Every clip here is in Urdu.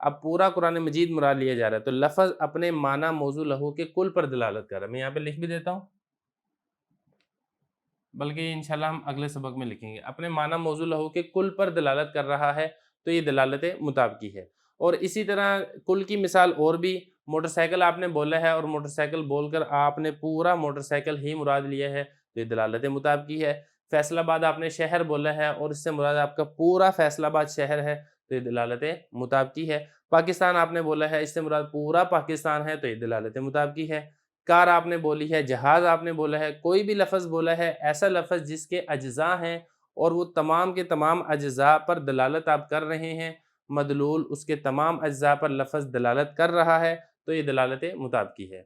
اب پورا قرآن مجید مراد لیا جا رہا ہے، تو لفظ اپنے معنی موضوع لہو کے کل پر دلالت کر رہا ہے۔ میں یہاں پہ لکھ بھی دیتا ہوں، بلکہ انشاءاللہ ہم اگلے سبق میں لکھیں گے۔ اپنے معنی موضوع لہو کے کل پر دلالت کر رہا ہے تو یہ دلالت مطابقی ہے۔ اور اسی طرح کل کی مثال اور بھی، موٹر سائیکل آپ نے بولا ہے اور موٹر سائیکل بول کر آپ نے پورا موٹر سائیکل ہی مراد لیا ہے تو یہ دلالت مطابقی ہے۔ فیصل آباد آپ نے شہر بولا ہے اور اس سے مراد آپ کا پورا فیصل آباد شہر ہے تو یہ دلالت مطابقی ہے۔ پاکستان آپ نے بولا ہے، اس سے مراد پورا پاکستان ہے تو یہ دلالت مطابقی ہے۔ کار آپ نے بولی ہے، جہاز آپ نے بولا ہے، کوئی بھی لفظ بولا ہے، ایسا لفظ جس کے اجزاء ہیں اور وہ تمام کے تمام اجزاء پر دلالت آپ کر رہے ہیں، مدلول اس کے تمام اجزاء پر لفظ دلالت کر رہا ہے تو یہ دلالت مطابقی ہے۔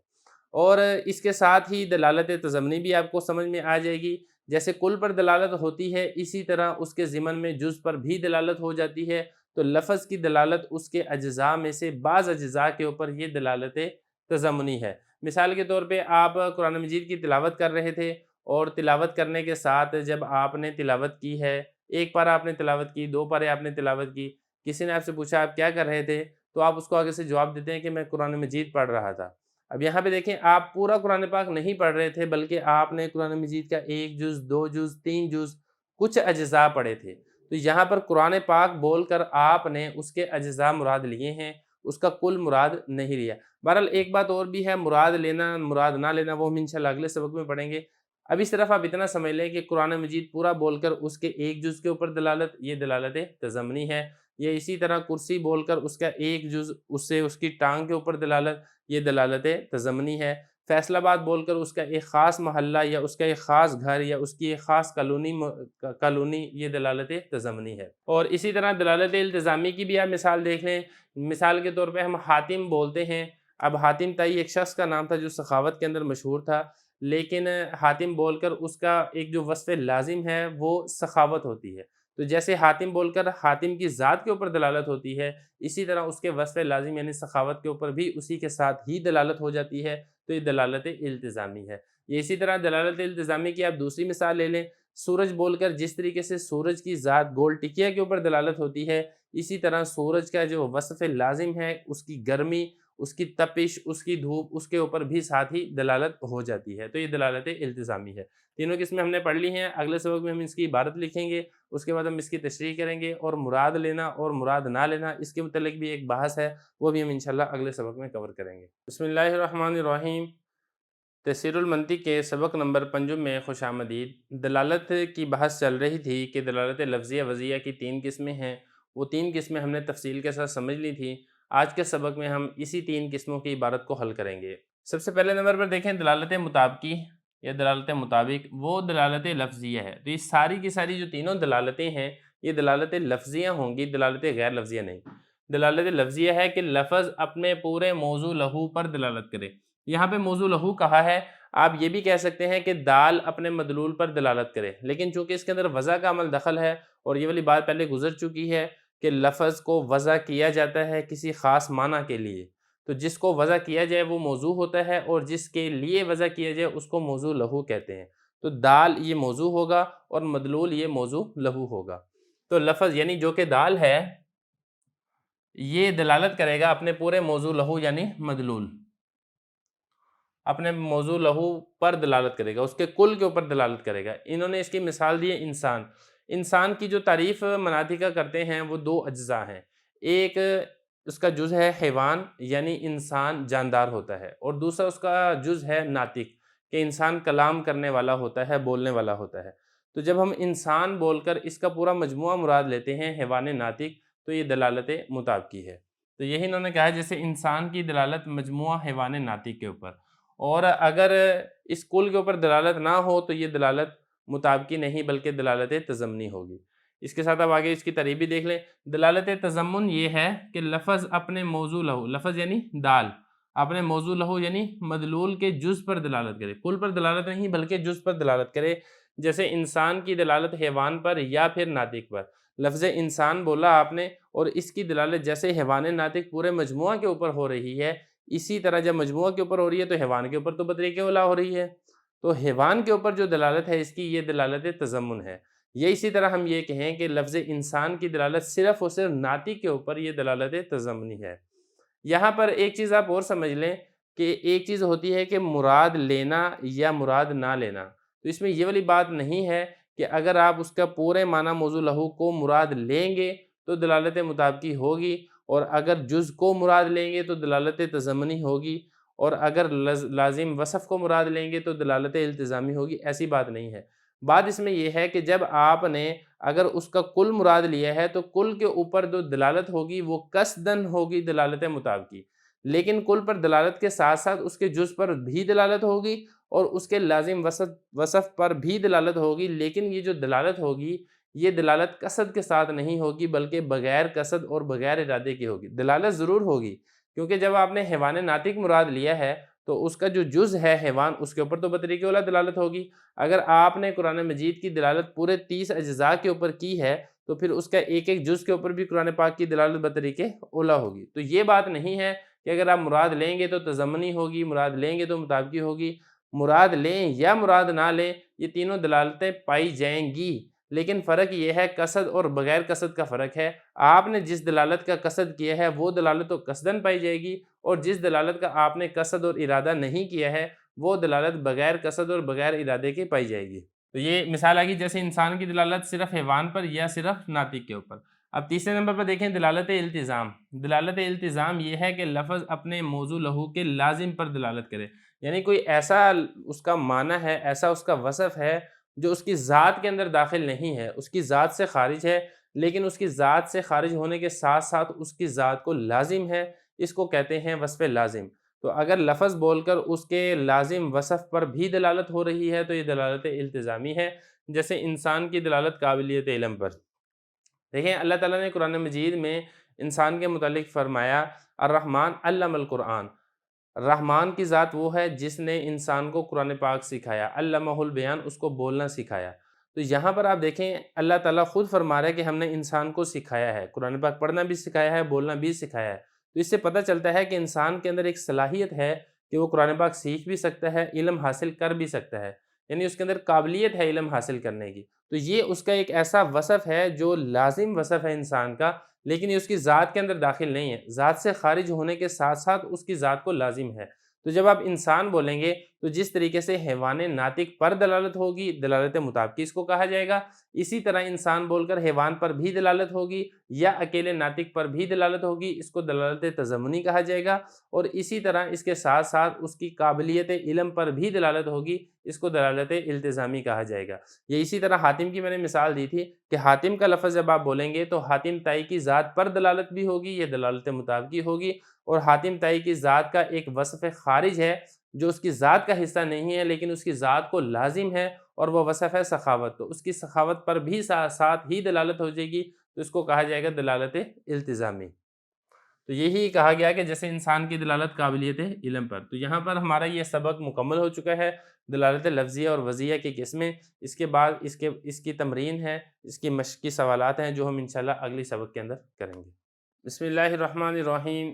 اور اس کے ساتھ ہی دلالت تضمنی بھی آپ کو سمجھ میں آ جائے گی۔ جیسے کل پر دلالت ہوتی ہے، اسی طرح اس کے ضمن میں جز پر بھی دلالت ہو جاتی ہے، تو لفظ کی دلالت اس کے اجزاء میں سے بعض اجزاء کے اوپر یہ دلالت تضمنی ہے۔ مثال کے طور پہ آپ قرآن مجید کی تلاوت کر رہے تھے اور تلاوت کرنے کے ساتھ جب آپ نے تلاوت کی ہے، ایک پارہ آپ نے تلاوت کی، 2 پارے آپ نے تلاوت کی، کسی نے آپ سے پوچھا آپ کیا کر رہے تھے، تو آپ اس کو آگے سے جواب دیتے ہیں کہ میں قرآن مجید پڑھ رہا تھا۔ اب یہاں پہ دیکھیں، آپ پورا قرآن پاک نہیں پڑھ رہے تھے بلکہ آپ نے قرآن مجید کا 1 جز، 2 جز، 3 جز کچھ اجزاء پڑھے تھے، تو یہاں پر قرآن پاک بول کر آپ نے اس کے اجزاء مراد لیے ہیں، اس کا کل مراد نہیں لیا۔ بہرحال ایک بات اور بھی ہے، مراد لینا مراد نہ لینا، وہ ہم انشاءاللہ اگلے سبق میں پڑھیں گے۔ اب اس طرف آپ اتنا سمجھ لیں کہ قرآن مجید پورا بول کر اس کے 1 جز کے اوپر دلالت، یہ دلالت تضمنی ہے۔ یہ اسی طرح کرسی بول کر اس کا 1 جز، اس سے اس کی ٹانگ کے اوپر دلالت، یہ دلالت تضمنی ہے۔ فیصل آباد بول کر اس کا ایک خاص محلہ یا اس کا ایک خاص گھر یا اس کی ایک خاص کالونی یہ دلالت تضمنی ہے۔ اور اسی طرح دلالت التزامی کی بھی آپ مثال دیکھ لیں۔ مثال کے طور پہ ہم حاتم بولتے ہیں، اب حاتم تائی ایک شخص کا نام تھا جو سخاوت کے اندر مشہور تھا، لیکن حاتم بول کر اس کا ایک جو وصف لازم ہے وہ سخاوت ہوتی ہے، تو جیسے حاتم بول کر حاتم کی ذات کے اوپر دلالت ہوتی ہے، اسی طرح اس کے وصف لازم یعنی سخاوت کے اوپر بھی اسی کے ساتھ ہی دلالت ہو جاتی ہے، تو یہ دلالت التزامی ہے۔ یہ اسی طرح دلالت التزامی کی آپ دوسری مثال لے لیں، سورج بول کر جس طریقے سے سورج کی ذات گول ٹکیا کے اوپر دلالت ہوتی ہے، اسی طرح سورج کا جو وصف لازم ہے، اس کی گرمی، اس کی تپش، اس کی دھوپ، اس کے اوپر بھی ساتھ ہی دلالت ہو جاتی ہے، تو یہ دلالت التزامی ہے۔ تینوں قسمیں ہم نے پڑھ لی ہیں، اگلے سبق میں ہم اس کی عبارت لکھیں گے، اس کے بعد ہم اس کی تشریح کریں گے، اور مراد لینا اور مراد نہ لینا اس کے متعلق بھی ایک بحث ہے، وہ بھی ہم انشاءاللہ اگلے سبق میں کور کریں گے۔ بسم اللہ الرحمن الرحیم۔ تفسیر المنطق کے سبق نمبر 5 میں خوش آمدید۔ دلالت کی بحث چل رہی تھی کہ دلالت لفظیہ وضعیہ کی 3 قسمیں ہیں، وہ 3 قسمیں ہم نے تفصیل کے ساتھ سمجھ لی تھی۔ آج کے سبق میں ہم اسی 3 قسموں کی عبارت کو حل کریں گے۔ سب سے پہلے نمبر پر دیکھیں دلالت مطابقی یا دلالت مطابق، وہ دلالت لفظیہ ہے۔ تو یہ ساری کی ساری جو تینوں دلالتیں ہیں یہ دلالت لفظیہ ہوں گی، دلالت غیر لفظیہ نہیں۔ دلالت لفظیہ ہے کہ لفظ اپنے پورے موضوع لہو پر دلالت کرے۔ یہاں پہ موضوع لہو کہا ہے، آپ یہ بھی کہہ سکتے ہیں کہ دال اپنے مدلول پر دلالت کرے، لیکن چونکہ اس کے اندر وضع کا عمل دخل ہے، اور یہ والی بات پہلے گزر چکی ہے کہ لفظ کو وضع کیا جاتا ہے کسی خاص معنی کے لیے، تو جس کو وضع کیا جائے وہ موضوع ہوتا ہے، اور جس کے لیے وضع کیا جائے اس کو موضوع لہو کہتے ہیں۔ تو دال یہ موضوع ہوگا اور مدلول یہ موضوع لہو ہوگا۔ تو لفظ یعنی جو کہ دال ہے یہ دلالت کرے گا اپنے پورے موضوع لہو یعنی مدلول، اپنے موضوع لہو پر دلالت کرے گا، اس کے کل کے اوپر دلالت کرے گا۔ انہوں نے اس کی مثال دی ہے انسان۔ انسان کی جو تعریف مناطقہ کرتے ہیں وہ 2 اجزاء ہیں، ایک اس کا جز ہے حیوان یعنی انسان جاندار ہوتا ہے، اور دوسرا اس کا جز ہے ناطق کہ انسان کلام کرنے والا ہوتا ہے، بولنے والا ہوتا ہے۔ تو جب ہم انسان بول کر اس کا پورا مجموعہ مراد لیتے ہیں حیوان ناطق، تو یہ دلالت مطابقی ہے۔ تو یہی انہوں نے کہا ہے جیسے انسان کی دلالت مجموعہ حیوان ناطق کے اوپر، اور اگر اس کل کے اوپر دلالت نہ ہو تو یہ دلالت مطابقی نہیں بلکہ دلالت تضمنی ہوگی۔ اس کے ساتھ اب آگے اس کی تعریف بھی دیکھ لیں۔ دلالت تضمن یہ ہے کہ لفظ اپنے موضوع لہو، لفظ یعنی دال، اپنے موضوع لہو یعنی مدلول کے جز پر دلالت کرے، کل پر دلالت نہیں بلکہ جز پر دلالت کرے۔ جیسے انسان کی دلالت حیوان پر یا پھر ناطق پر، لفظ انسان بولا آپ نے اور اس کی دلالت جیسے حیوان ناطق پورے مجموعہ کے اوپر ہو رہی ہے، اسی طرح جب مجموعہ کے اوپر ہو رہی ہے تو حیوان کے اوپر تو بطریق اولا ہو رہی ہے، تو حیوان کے اوپر جو دلالت ہے اس کی یہ دلالت تضمن ہے۔ یا اسی طرح ہم یہ کہیں کہ لفظ انسان کی دلالت صرف اور صرف ناطق کے اوپر یہ دلالت تضمنی ہے۔ یہاں پر ایک چیز آپ اور سمجھ لیں کہ ایک چیز ہوتی ہے کہ مراد لینا یا مراد نہ لینا، تو اس میں یہ والی بات نہیں ہے کہ اگر آپ اس کا پورے معنی موضوع لہو کو مراد لیں گے تو دلالت مطابقی ہوگی، اور اگر جز کو مراد لیں گے تو دلالت تضمنی ہوگی، اور اگر لازم وصف کو مراد لیں گے تو دلالت التزامی ہوگی۔ ایسی بات نہیں ہے۔ بات اس میں یہ ہے کہ جب آپ نے اگر اس کا کل مراد لیا ہے تو کل کے اوپر جو دلالت ہوگی وہ قصدن ہوگی دلالت مطابقی، لیکن کل پر دلالت کے ساتھ ساتھ اس کے جز پر بھی دلالت ہوگی اور اس کے لازم وصف پر بھی دلالت ہوگی، لیکن یہ جو دلالت ہوگی یہ دلالت قصد کے ساتھ نہیں ہوگی بلکہ بغیر قصد اور بغیر ارادے کی ہوگی۔ دلالت ضرور ہوگی، کیونکہ جب آپ نے حیوان ناطق مراد لیا ہے تو اس کا جو جز ہے حیوان اس کے اوپر تو بطریق اولیٰ دلالت ہوگی۔ اگر آپ نے قرآن مجید کی دلالت پورے 30 اجزاء کے اوپر کی ہے تو پھر اس کا ایک ایک جز کے اوپر بھی قرآن پاک کی دلالت بطریق اولیٰ ہوگی۔ تو یہ بات نہیں ہے کہ اگر آپ مراد لیں گے تو تضمنی ہوگی، مراد لیں گے تو مطابقی ہوگی۔ مراد لیں یا مراد نہ لیں یہ تینوں دلالتیں پائی جائیں گی، لیکن فرق یہ ہے قصد اور بغیر قصد کا فرق ہے۔ آپ نے جس دلالت کا قصد کیا ہے وہ دلالت تو قصدن پائی جائے گی، اور جس دلالت کا آپ نے قصد اور ارادہ نہیں کیا ہے وہ دلالت بغیر قصد اور بغیر ارادے کے پائی جائے گی۔ تو یہ مثال آگی جیسے انسان کی دلالت صرف حیوان پر یا صرف ناطق کے اوپر۔ اب تیسرے نمبر پر دیکھیں دلالت التزام۔ دلالت التزام یہ ہے کہ لفظ اپنے موضوع لہو کے لازم پر دلالت کرے، یعنی کوئی ایسا اس کا معنی ہے، ایسا اس کا وصف ہے جو اس کی ذات کے اندر داخل نہیں ہے، اس کی ذات سے خارج ہے، لیکن اس کی ذات سے خارج ہونے کے ساتھ ساتھ اس کی ذات کو لازم ہے، اس کو کہتے ہیں وصف لازم۔ تو اگر لفظ بول کر اس کے لازم وصف پر بھی دلالت ہو رہی ہے تو یہ دلالت التزامی ہے، جیسے انسان کی دلالت قابلیت علم پر۔ دیکھیں اللہ تعالیٰ نے قرآن مجید میں انسان کے متعلق فرمایا الرحمن علم القرآن۔ رحمان کی ذات وہ ہے جس نے انسان کو قرآن پاک سکھایا، علمہ البیان، اس کو بولنا سکھایا۔ تو یہاں پر آپ دیکھیں اللہ تعالیٰ خود فرما رہا ہے کہ ہم نے انسان کو سکھایا ہے، قرآن پاک پڑھنا بھی سکھایا ہے، بولنا بھی سکھایا ہے۔ تو اس سے پتہ چلتا ہے کہ انسان کے اندر ایک صلاحیت ہے کہ وہ قرآن پاک سیکھ بھی سکتا ہے، علم حاصل کر بھی سکتا ہے، یعنی اس کے اندر قابلیت ہے علم حاصل کرنے کی۔ تو یہ اس کا ایک ایسا وصف ہے جو لازم وصف ہے انسان کا، لیکن یہ اس کی ذات کے اندر داخل نہیں ہے، ذات سے خارج ہونے کے ساتھ ساتھ اس کی ذات کو لازم ہے۔ تو جب آپ انسان بولیں گے تو جس طریقے سے حیوان ناطق پر دلالت ہوگی دلالت مطابقی اس کو کہا جائے گا، اسی طرح انسان بول کر حیوان پر بھی دلالت ہوگی یا اکیلے ناطق پر بھی دلالت ہوگی، اس کو دلالت تضمنی کہا جائے گا، اور اسی طرح اس کے ساتھ ساتھ اس کی قابلیت علم پر بھی دلالت ہوگی، اس کو دلالت التزامی کہا جائے گا۔ یہ اسی طرح حاتم کی میں نے مثال دی تھی کہ حاتم کا لفظ جب آپ بولیں گے تو حاتم تائی کی ذات پر دلالت بھی ہوگی، یہ دلالت مطابقی ہوگی، اور حاتم تائی کی ذات کا ایک وصف خارج ہے جو اس کی ذات کا حصہ نہیں ہے لیکن اس کی ذات کو لازم ہے، اور وہ وصف ہے سخاوت، تو اس کی سخاوت پر بھی ساتھ ہی دلالت ہو جائے گی، تو اس کو کہا جائے گا دلالت التزامی۔ تو یہی کہا گیا کہ جیسے انسان کی دلالت قابلیت علم پر۔ تو یہاں پر ہمارا یہ سبق مکمل ہو چکا ہے، دلالت لفظیہ اور وضعیہ کی قسمیں۔ اس کے بعد اس کی تمرین ہے، اس کی مشقی سوالات ہیں جو ہم انشاءاللہ اگلی سبق کے اندر کریں گے۔ بسم اللہ الرحمن الرحیم۔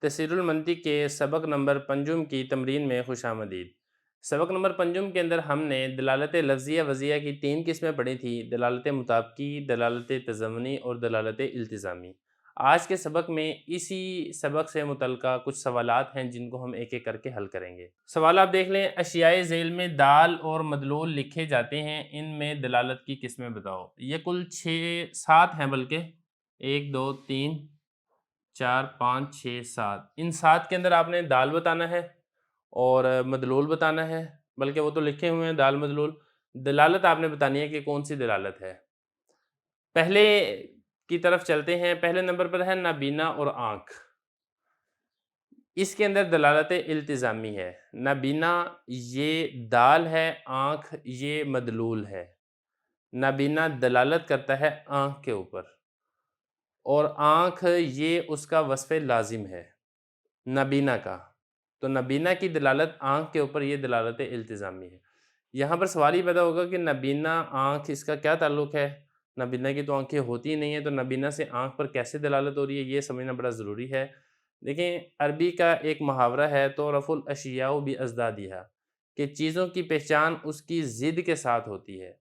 تفسیر المنطق کے سبق نمبر 5 کی تمرین میں خوش آمدید۔ سبق نمبر 5 کے اندر ہم نے دلالت لفظیہ وضعیہ کی 3 قسمیں پڑھی تھی، دلالت مطابقی، دلالت تضمنی اور دلالت التزامی۔ آج کے سبق میں اسی سبق سے متعلقہ کچھ سوالات ہیں جن کو ہم ایک ایک کر کے حل کریں گے۔ سوال آپ دیکھ لیں، اشیاء ذیل میں دال اور مدلول لکھے جاتے ہیں، ان میں دلالت کی قسمیں بتاؤ۔ یہ کل 7 ہیں، بلکہ 1 2 3 4 5 6 7، ان 7 کے اندر آپ نے دال بتانا ہے اور مدلول بتانا ہے، بلکہ وہ تو لکھے ہوئے ہیں دال مدلول۔ دلالت آپ نے بتانی ہے کہ کون سی دلالت ہے۔ پہلے کی طرف چلتے ہیں، پہلے نمبر پر ہے نابینا اور آنکھ۔ اس کے اندر دلالت التزامی ہے۔ نابینا یہ دال ہے، آنکھ یہ مدلول ہے۔ نابینا دلالت کرتا ہے آنکھ کے اوپر، اور آنکھ یہ اس کا وصف لازم ہے نابینا کا، تو نابینا کی دلالت آنکھ کے اوپر یہ دلالت التزامی ہے۔ یہاں پر سوال ہی پیدا ہوگا کہ نابینا آنکھ اس کا کیا تعلق ہے؟ نابینا کی تو آنکھیں ہوتی ہی نہیں ہیں، تو نابینا سے آنکھ پر کیسے دلالت ہو رہی ہے یہ سمجھنا بڑا ضروری ہے۔ دیکھیں عربی کا ایک محاورہ ہے تعرف الاشیاء بازدادها، کہ چیزوں کی پہچان اس کی ضد کے ساتھ ہوتی ہے۔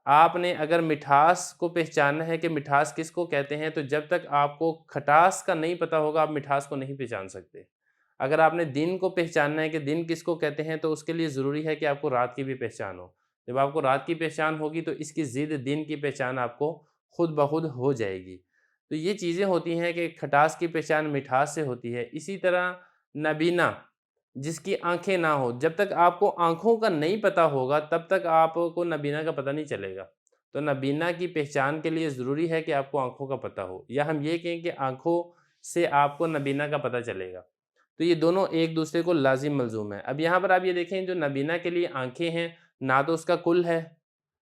آپ نے اگر مٹھاس کو پہچاننا ہے کہ مٹھاس کس کو کہتے ہیں، تو جب تک آپ کو کھٹاس کا نہیں پتہ ہوگا آپ مٹھاس کو نہیں پہچان سکتے۔ اگر آپ نے دن کو پہچاننا ہے کہ دن کس کو کہتے ہیں، تو اس کے لیے ضروری ہے کہ آپ کو رات کی بھی پہچان ہو۔ جب آپ کو رات کی پہچان ہوگی تو اس کی ضد دن کی پہچان آپ کو خود بخود ہو جائے گی۔ تو یہ چیزیں ہوتی ہیں کہ کھٹاس کی پہچان مٹھاس سے ہوتی ہے۔ اسی طرح نبینا، جس کی آنکھیں نہ ہو، جب تک آپ کو آنکھوں کا نہیں پتہ ہوگا تب تک آپ کو نبینا کا پتہ نہیں چلے گا۔ تو نبینا کی پہچان کے لیے ضروری ہے کہ آپ کو آنکھوں کا پتہ ہو، یا ہم یہ کہیں کہ آنکھوں سے آپ کو نبینا کا پتہ چلے گا۔ تو یہ دونوں ایک دوسرے کو لازم ملزوم ہیں۔ اب یہاں پر آپ یہ دیکھیں، جو نبینا کے لیے آنکھیں ہیں، نہ تو اس کا کل ہے،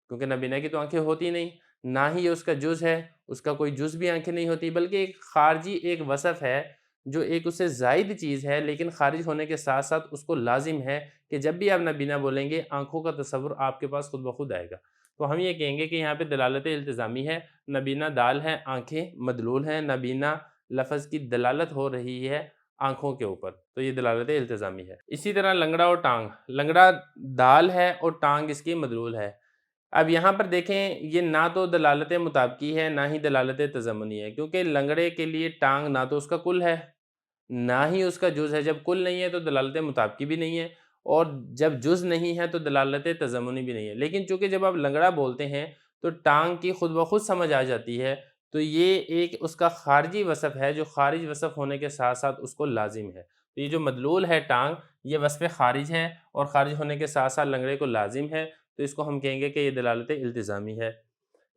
کیونکہ نبینا کی تو آنکھیں ہوتی نہیں، نہ ہی یہ اس کا جز ہے، اس کا کوئی جز بھی آنکھیں نہیں ہوتی، بلکہ ایک خارجی ایک وصف ہے جو ایک اس سے زائد چیز ہے، لیکن خارج ہونے کے ساتھ ساتھ اس کو لازم ہے کہ جب بھی آپ نبینا بولیں گے آنکھوں کا تصور آپ کے پاس خود بخود آئے گا۔ تو ہم یہ کہیں گے کہ یہاں پہ دلالت التزامی ہے، نبینا دال ہے، آنکھیں مدلول ہیں، نبینا لفظ کی دلالت ہو رہی ہے آنکھوں کے اوپر، تو یہ دلالت التزامی ہے۔ اسی طرح لنگڑا اور ٹانگ، لنگڑا دال ہے اور ٹانگ اس کی مدلول ہے۔ اب یہاں پر دیکھیں، یہ نہ تو دلالت مطابقی ہے نہ ہی دلالت تضمنی ہے، کیونکہ لنگڑے کے لیے ٹانگ نہ تو اس کا کل ہے نہ ہی اس کا جز ہے۔ جب کل نہیں ہے تو دلالت مطابقی بھی نہیں ہے، اور جب جز نہیں ہے تو دلالت تضمنی بھی نہیں ہے۔ لیکن چونکہ جب آپ لنگڑا بولتے ہیں تو ٹانگ کی خود بخود سمجھ آ جاتی ہے، تو یہ ایک اس کا خارجی وصف ہے جو خارج وصف ہونے کے ساتھ ساتھ اس کو لازم ہے۔ تو یہ جو مدلول ہے ٹانگ، یہ وصف خارج ہے اور خارج ہونے کے ساتھ ساتھ لنگڑے کو لازم ہے، تو اس کو ہم کہیں گے کہ یہ دلالت التزامی ہے۔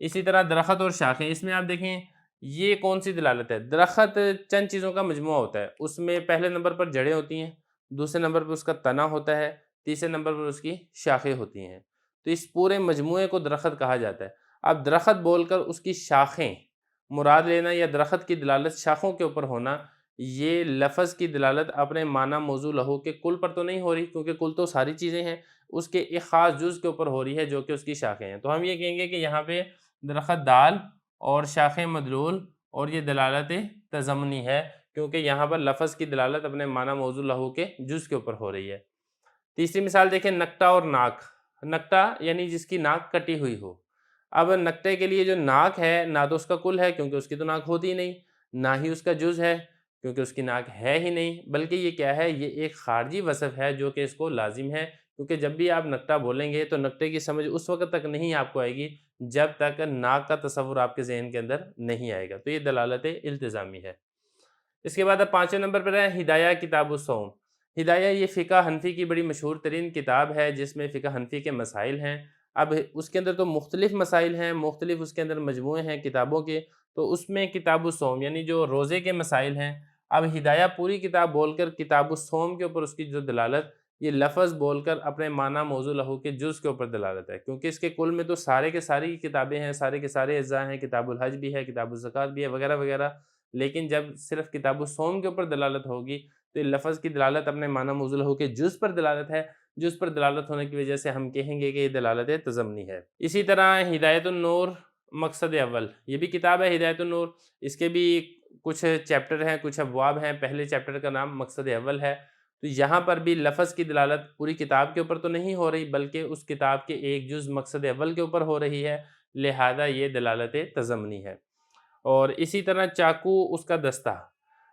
اسی طرح درخت اور شاخیں، اس میں آپ دیکھیں یہ کون سی دلالت ہے؟ درخت چند چیزوں کا مجموعہ ہوتا ہے، اس میں پہلے نمبر پر جڑیں ہوتی ہیں، دوسرے نمبر پر اس کا تنا ہوتا ہے، تیسرے نمبر پر اس کی شاخیں ہوتی ہیں۔ تو اس پورے مجموعے کو درخت کہا جاتا ہے۔ اب درخت بول کر اس کی شاخیں مراد لینا یا درخت کی دلالت شاخوں کے اوپر ہونا، یہ لفظ کی دلالت اپنے معنی موضوع لہو کے کل پر تو نہیں ہو رہی، کیونکہ کل تو ساری چیزیں ہیں، اس کے ایک خاص جز کے اوپر ہو رہی ہے جو کہ اس کی شاخیں ہیں۔ تو ہم یہ کہیں گے کہ یہاں پہ درخت دال اور شاخیں مدلول، اور یہ دلالت تضمنی ہے، کیونکہ یہاں پر لفظ کی دلالت اپنے معنی موضوع لہو کے جز کے اوپر ہو رہی ہے۔ تیسری مثال دیکھیں، نکٹا اور ناک۔ نکٹا یعنی جس کی ناک کٹی ہوئی ہو۔ اب نکٹے کے لیے جو ناک ہے نہ تو اس کا کل ہے کیونکہ اس کی تو ناک ہوتی ہی نہیں، نہ ہی اس کا جز ہے کیونکہ اس کی ناک ہے ہی نہیں، بلکہ یہ کیا ہے؟ یہ ایک خارجی وصف ہے جو کہ اس کو لازم ہے، کیونکہ جب بھی آپ نکٹا بولیں گے تو نکٹے کی سمجھ اس وقت تک نہیں آپ کو آئے گی جب تک ناک کا تصور آپ کے ذہن کے اندر نہیں آئے گا۔ تو یہ دلالت التزامی ہے۔ اس کے بعد اب 5ویں نمبر پر ہے ہدایہ کتاب الصوم۔ ہدایہ یہ فقہ حنفی کی بڑی مشہور ترین کتاب ہے جس میں فقہ حنفی کے مسائل ہیں۔ اب اس کے اندر تو مختلف مسائل ہیں، مختلف اس کے اندر مجموعے ہیں کتابوں کے، تو اس میں کتاب الصوم یعنی جو روزے کے مسائل ہیں۔ اب ہدایہ پوری کتاب بول کر کتاب الصوم کے اوپر اس کی جو دلالت، یہ لفظ بول کر اپنے معنی موضوع لہو کے جز کے اوپر دلالت ہے، کیونکہ اس کے کل میں تو سارے کے ساری کتابیں ہیں، سارے کے سارے اجزاء ہیں، کتاب الحج بھی ہے، کتاب الزکوٰۃ بھی ہے، وغیرہ وغیرہ، لیکن جب صرف کتاب الصوم کے اوپر دلالت ہوگی تو یہ لفظ کی دلالت اپنے معنی موضوع لہو کے جز پر دلالت ہے، جز پر دلالت ہونے کی وجہ سے ہم کہیں گے کہ یہ دلالت تضمنی ہے۔ اسی طرح ہدایت النور مقصد اول، یہ بھی کتاب ہے ہدایت النور، اس کے بھی کچھ چیپٹر ہیں، کچھ ابواب ہیں۔ پہلے چیپٹر کا نام مقصد اول ہے، تو یہاں پر بھی لفظ کی دلالت پوری کتاب کے اوپر تو نہیں ہو رہی بلکہ اس کتاب کے ایک جز مقصد اول کے اوپر ہو رہی ہے، لہذا یہ دلالت تضمنی ہے۔ اور اسی طرح چاقو اس کا دستہ۔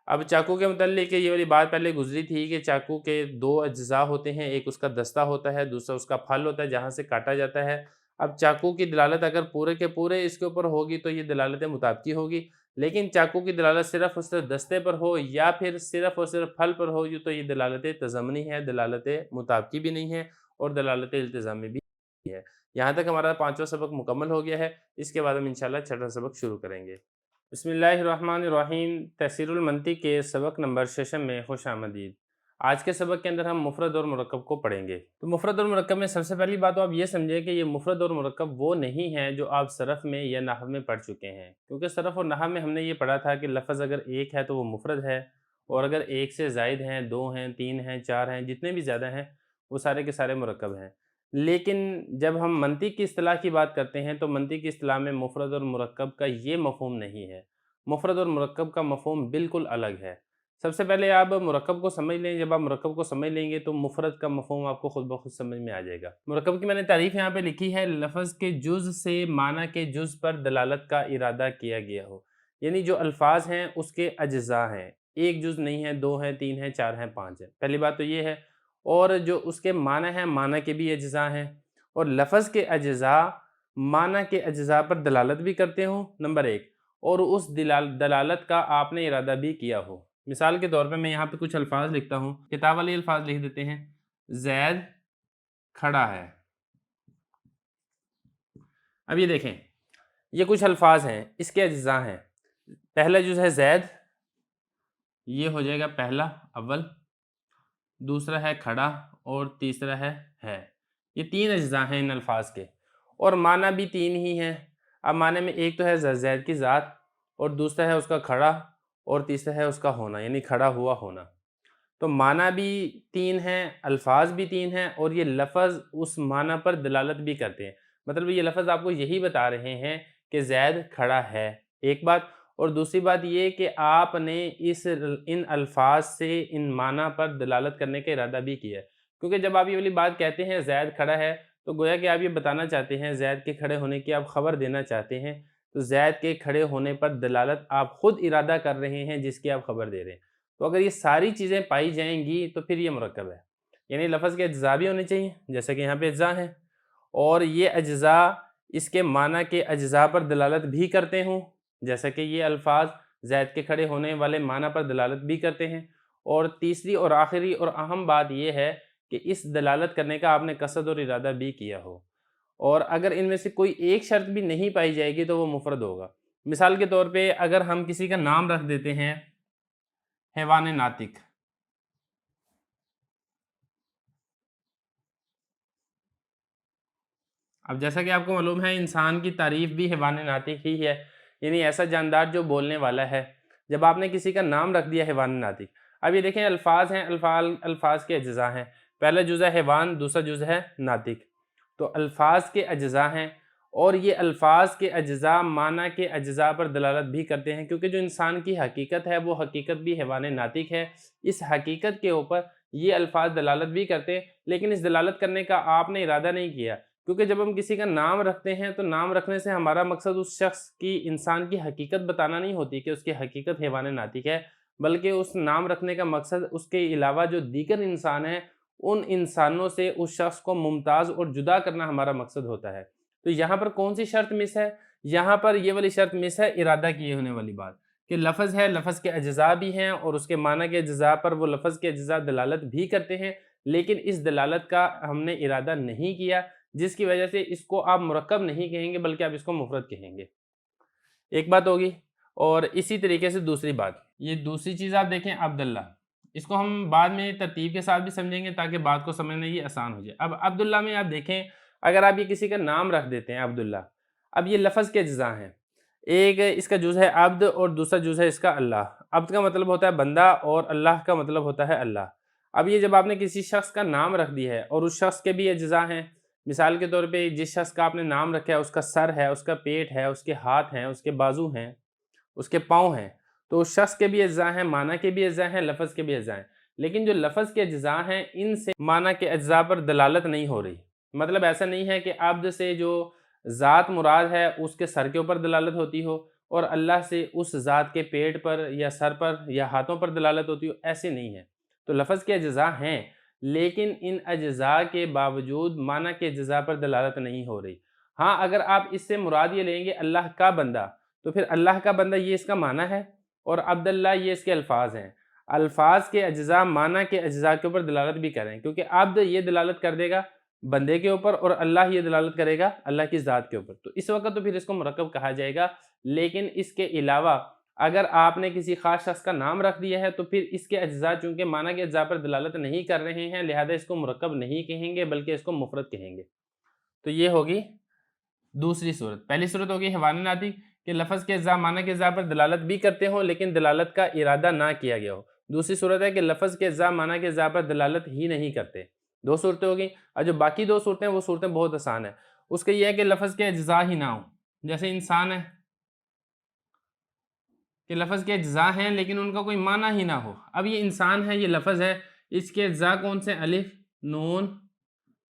اب چاقو کے متعلق یہ والی بات پہلے گزری تھی کہ چاقو کے دو اجزاء ہوتے ہیں، ایک اس کا دستہ ہوتا ہے، دوسرا اس کا پھل ہوتا ہے جہاں سے کاٹا جاتا ہے۔ اب چاقو کی دلالت اگر پورے کے پورے اس کے اوپر ہوگی تو یہ دلالت مطابقی ہوگی، لیکن چاقو کی دلالت صرف اس دستے پر ہو یا پھر صرف اور صرف پھل پر ہو تو یہ دلالت تضمنی ہے، دلالت مطابقی بھی نہیں ہے اور دلالت التزامی بھی نہیں ہے۔ یہاں تک ہمارا 5واں سبق مکمل ہو گیا ہے، اس کے بعد ہم انشاءاللہ 6واں سبق شروع کریں گے۔ بسم اللہ الرحمن الرحیم۔ تفسیر المنطق کے سبق نمبر 6 میں خوش آمدید۔ آج کے سبق کے اندر ہم مفرد اور مرکب کو پڑھیں گے۔ تو مفرد اور مرکب میں سب سے پہلی بات تو آپ یہ سمجھیں کہ یہ مفرد اور مرکب وہ نہیں ہیں جو آپ صرف میں یا نحو میں پڑھ چکے ہیں، کیونکہ صرف اور نحو میں ہم نے یہ پڑھا تھا کہ لفظ اگر ایک ہے تو وہ مفرد ہے، اور اگر ایک سے زائد ہیں، 2 ہیں، 3 ہیں، 4 ہیں، جتنے بھی زیادہ ہیں وہ سارے کے سارے مرکب ہیں۔ لیکن جب ہم منطق کی اصطلاح کی بات کرتے ہیں تو منطق کی اصطلاح میں مفرد اور مرکب کا یہ مفہوم نہیں ہے، مفرد اور مرکب کا مفہوم بالکل الگ ہے۔ سب سے پہلے آپ مرکب کو سمجھ لیں، جب آپ مرکب کو سمجھ لیں گے تو مفرد کا مفہوم آپ کو خود بخود سمجھ میں آ جائے گا۔ مرکب کی میں نے تعریف یہاں پہ لکھی ہے، لفظ کے جز سے معنی کے جز پر دلالت کا ارادہ کیا گیا ہو، یعنی جو الفاظ ہیں اس کے اجزاء ہیں، ایک جز نہیں ہے، 2 ہیں، 3 ہیں، 4 ہیں، 5 ہیں، پہلی بات تو یہ ہے۔ اور جو اس کے معنی ہیں، معنی کے بھی اجزاء ہیں، اور لفظ کے اجزاء معنی کے اجزاء پر دلالت بھی کرتے ہوں، نمبر 1، اور اس دلالت کا آپ نے ارادہ بھی کیا ہو۔ مثال کے طور پہ میں یہاں پہ کچھ الفاظ لکھتا ہوں، کتاب والی الفاظ لکھ دیتے ہیں، زید کھڑا ہے۔ اب یہ دیکھیں، یہ کچھ الفاظ ہیں، اس کے اجزاء ہیں، پہلا جز ہے زید، یہ ہو جائے گا پہلا اول، دوسرا ہے کھڑا، اور تیسرا ہے۔ یہ 3 اجزاء ہیں ان الفاظ کے، اور معنی بھی 3 ہی ہیں۔ اب معنی میں ایک تو ہے زید کی ذات، اور دوسرا ہے اس کا کھڑا، اور تیسرا ہے اس کا ہونا، یعنی کھڑا ہوا ہونا۔ تو معنی بھی 3 ہیں، الفاظ بھی 3 ہیں، اور یہ لفظ اس معنی پر دلالت بھی کرتے ہیں۔ مطلب یہ لفظ آپ کو یہی بتا رہے ہیں کہ زید کھڑا ہے، ایک بات، اور دوسری بات یہ کہ آپ نے ان الفاظ سے ان معنی پر دلالت کرنے کا ارادہ بھی کیا ہے، کیونکہ جب آپ یہ والی بات کہتے ہیں زید کھڑا ہے تو گویا کہ آپ یہ بتانا چاہتے ہیں، زید کے کھڑے ہونے کی آپ خبر دینا چاہتے ہیں، تو زید کے کھڑے ہونے پر دلالت آپ خود ارادہ کر رہے ہیں جس کی آپ خبر دے رہے ہیں۔ تو اگر یہ ساری چیزیں پائی جائیں گی تو پھر یہ مرکب ہے، یعنی لفظ کے اجزاء بھی ہونے چاہیے جیسے کہ یہاں پہ اجزاء ہیں، اور یہ اجزاء اس کے معنی کے اجزاء پر دلالت بھی کرتے ہوں، جیسا کہ یہ الفاظ زید کے کھڑے ہونے والے معنی پر دلالت بھی کرتے ہیں۔ اور تیسری اور آخری اور اہم بات یہ ہے کہ اس دلالت کرنے کا آپ نے قصد اور ارادہ بھی کیا ہو، اور اگر ان میں سے کوئی ایک شرط بھی نہیں پائی جائے گی تو وہ مفرد ہوگا۔ مثال کے طور پہ اگر ہم کسی کا نام رکھ دیتے ہیں حیوان ناطق، اب جیسا کہ آپ کو معلوم ہے انسان کی تعریف بھی حیوان ناطق ہی ہے، یعنی ایسا جاندار جو بولنے والا ہے۔ جب آپ نے کسی کا نام رکھ دیا حیوان ناطق، اب یہ دیکھیں الفاظ ہیں، الفاظ کے اجزاء ہیں، پہلا جز ہے حیوان، دوسرا جز ہے ناطق، تو الفاظ کے اجزاء ہیں، اور یہ الفاظ کے اجزاء معنی کے اجزاء پر دلالت بھی کرتے ہیں، کیونکہ جو انسان کی حقیقت ہے وہ حقیقت بھی حیوان ناطق ہے۔ اس حقیقت کے اوپر یہ الفاظ دلالت بھی کرتے ہیں، لیکن اس دلالت کرنے کا آپ نے ارادہ نہیں کیا، کیونکہ جب ہم کسی کا نام رکھتے ہیں تو نام رکھنے سے ہمارا مقصد اس شخص کی، انسان کی حقیقت بتانا نہیں ہوتی کہ اس کی حقیقت حیوان ناطق ہے، بلکہ اس نام رکھنے کا مقصد اس کے علاوہ جو دیگر انسان ہیں ان انسانوں سے اس شخص کو ممتاز اور جدا کرنا ہمارا مقصد ہوتا ہے۔ تو یہاں پر کون سی شرط مس ہے؟ یہاں پر یہ والی شرط مس ہے، ارادہ کیے ہونے والی بات، کہ لفظ ہے، لفظ کے اجزاء بھی ہیں، اور اس کے معنی کے اجزاء پر وہ لفظ کے اجزاء دلالت بھی کرتے ہیں، لیکن اس دلالت کا ہم نے ارادہ نہیں کیا، جس کی وجہ سے اس کو آپ مرکب نہیں کہیں گے بلکہ آپ اس کو مفرد کہیں گے۔ ایک بات ہوگی، اور اسی طریقے سے دوسری بات، یہ دوسری چیز آپ دیکھیں عبداللہ، اس کو ہم بعد میں ترتیب کے ساتھ بھی سمجھیں گے تاکہ بات کو سمجھنا یہ آسان ہو جائے۔ اب عبداللہ میں آپ دیکھیں، اگر آپ یہ کسی کا نام رکھ دیتے ہیں عبداللہ، اب یہ لفظ کے اجزاء ہیں، ایک اس کا جز ہے عبد اور دوسرا جز ہے اس کا اللہ۔ عبد کا مطلب ہوتا ہے بندہ، اور اللہ کا مطلب ہوتا ہے اللہ۔ اب یہ جب آپ نے کسی شخص کا نام رکھ دیا ہے اور اس شخص کے بھی اجزاء ہیں، مثال کے طور پہ جس شخص کا آپ نے نام رکھا ہے اس کا سر ہے، اس کا پیٹ ہے، اس کے ہاتھ ہیں، اس کے بازو ہیں، اس کے پاؤں ہیں، تو اس شخص کے بھی اجزاء ہیں، معنی کے بھی اجزاء ہیں، لفظ کے بھی اجزاء ہیں، لیکن جو لفظ کے اجزاء ہیں ان سے معنی کے اجزاء پر دلالت نہیں ہو رہی۔ مطلب ایسا نہیں ہے کہ عبد سے جو ذات مراد ہے اس کے سر کے اوپر دلالت ہوتی ہو، اور اللہ سے اس ذات کے پیٹ پر یا سر پر یا ہاتھوں پر دلالت ہوتی ہو، ایسے نہیں ہے۔ تو لفظ کے اجزاء ہیں، لیکن ان اجزاء کے باوجود معنی کے اجزاء پر دلالت نہیں ہو رہی۔ ہاں، اگر آپ اس سے مراد یہ لیں گے اللہ کا بندہ، تو پھر اللہ کا بندہ یہ اس کا معنی ہے، اور عبداللہ یہ اس کے الفاظ ہیں۔ الفاظ کے اجزاء معنی کے اجزاء کے اوپر دلالت بھی کریں، کیونکہ عبد یہ دلالت کر دے گا بندے کے اوپر، اور اللہ یہ دلالت کرے گا اللہ کی ذات کے اوپر، تو اس وقت تو پھر اس کو مرکب کہا جائے گا۔ لیکن اس کے علاوہ اگر آپ نے کسی خاص شخص کا نام رکھ دیا ہے تو پھر اس کے اجزاء چونکہ معنی کے اجزاء پر دلالت نہیں کر رہے ہیں، لہذا اس کو مرکب نہیں کہیں گے بلکہ اس کو مفرد کہیں گے۔ تو یہ ہوگی دوسری صورت۔ پہلی صورت ہوگی حیوان ناطق، کہ لفظ کے اجزاء معنی کے اجزاء پر دلالت بھی کرتے ہوں لیکن دلالت کا ارادہ نہ کیا گیا ہو۔ دوسری صورت ہے کہ لفظ کے اجزاء معنی کے اجزاء پر دلالت ہی نہیں کرتے۔ دو صورتیں ہوگی، اور جو باقی دو صورتیں وہ صورتیں بہت آسان ہیں۔ اس کا یہ ہے کہ لفظ کے اجزاء ہی نہ ہوں، جیسے انسان ہے کہ لفظ کے اجزاء ہیں لیکن ان کا کوئی معنی ہی نہ ہو. اب یہ انسان ہے، یہ لفظ ہے، اس کے اجزاء کون سے؟ الف، نون،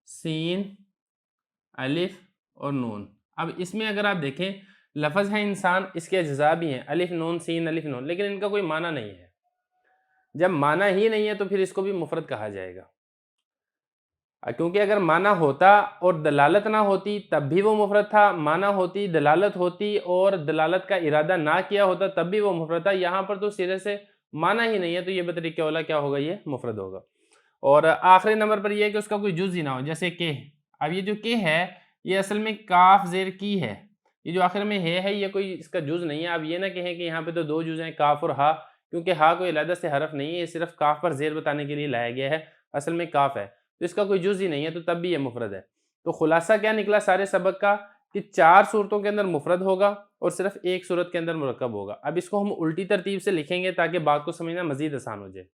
سین، الف اور نون. اب اس میں اگر آپ دیکھیں لفظ ہے انسان، اس کے اجزاء بھی ہیں الف نون سین الف نون، لیکن ان کا کوئی معنی نہیں ہے. جب معنی ہی نہیں ہے تو پھر اس کو بھی مفرد کہا جائے گا، کیونکہ اگر معنی ہوتا اور دلالت نہ ہوتی تب بھی وہ مفرد تھا، معنی ہوتی، دلالت ہوتی اور دلالت کا ارادہ نہ کیا ہوتا تب بھی وہ مفرد تھا. یہاں پر تو سرے سے معنی ہی نہیں ہے تو یہ بطریقہ اولا کیا ہوگا؟ یہ مفرد ہوگا. اور آخری نمبر پر یہ ہے کہ اس کا کوئی جز ہی نہ ہو، جیسے کہ. اب یہ جو کہ ہے یہ اصل میں کاف زیر کی ہے، یہ جو آخر میں ہے یہ کوئی اس کا جز نہیں ہے. آپ یہ نہ کہیں کہ یہاں پہ تو دو جز ہیں، کاف اور ہا، کیونکہ ہا کوئی علیحدہ سے حرف نہیں ہے، یہ صرف کاف پر زیر بتانے کے لیے لایا گیا ہے، اصل میں کاف ہے تو اس کا کوئی جز ہی نہیں ہے تو تب بھی یہ مفرد ہے. تو خلاصہ کیا نکلا سارے سبق کا؟ کہ 4 صورتوں کے اندر مفرد ہوگا اور صرف ایک صورت کے اندر مرکب ہوگا. اب اس کو ہم الٹی ترتیب سے لکھیں گے تاکہ بات کو سمجھنا مزید آسان ہو جائے.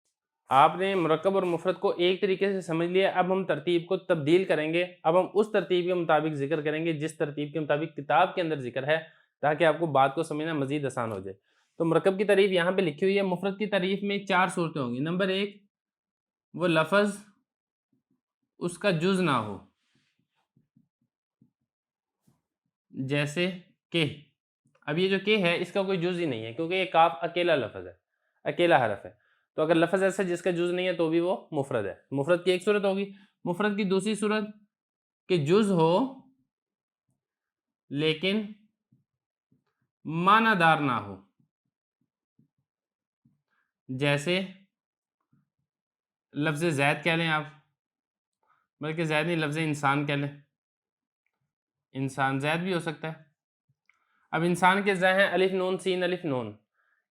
آپ نے مرکب اور مفرد کو ایک طریقے سے سمجھ لیا، اب ہم ترتیب کو تبدیل کریں گے. اب ہم اس ترتیب کے مطابق ذکر کریں گے جس ترتیب کے مطابق کتاب کے اندر ذکر ہے، تاکہ آپ کو بات کو سمجھنا مزید آسان ہو جائے. تو مرکب کی تعریف یہاں پہ لکھی ہوئی ہے. مفرد کی تعریف میں 4 صورتیں ہوں گی. نمبر 1، وہ لفظ اس کا جز نہ ہو، جیسے کہ. اب یہ جو کہ ہے اس کا کوئی جز ہی نہیں ہے کیونکہ یہ کاف اکیلا لفظ ہے، اکیلا حرف ہے. تو اگر لفظ ایسا جس کا جز نہیں ہے تو بھی وہ مفرد ہے. مفرد کی ایک صورت ہوگی. مفرد کی دوسری صورت کہ جز ہو لیکن معنی دار نہ ہو، جیسے لفظ زید کہہ لیں آپ، بلکہ زید نہیں، لفظ انسان کہہ لیں. انسان زید بھی ہو سکتا ہے. اب انسان کے اجزاء ہیں الف نون سین الف نون،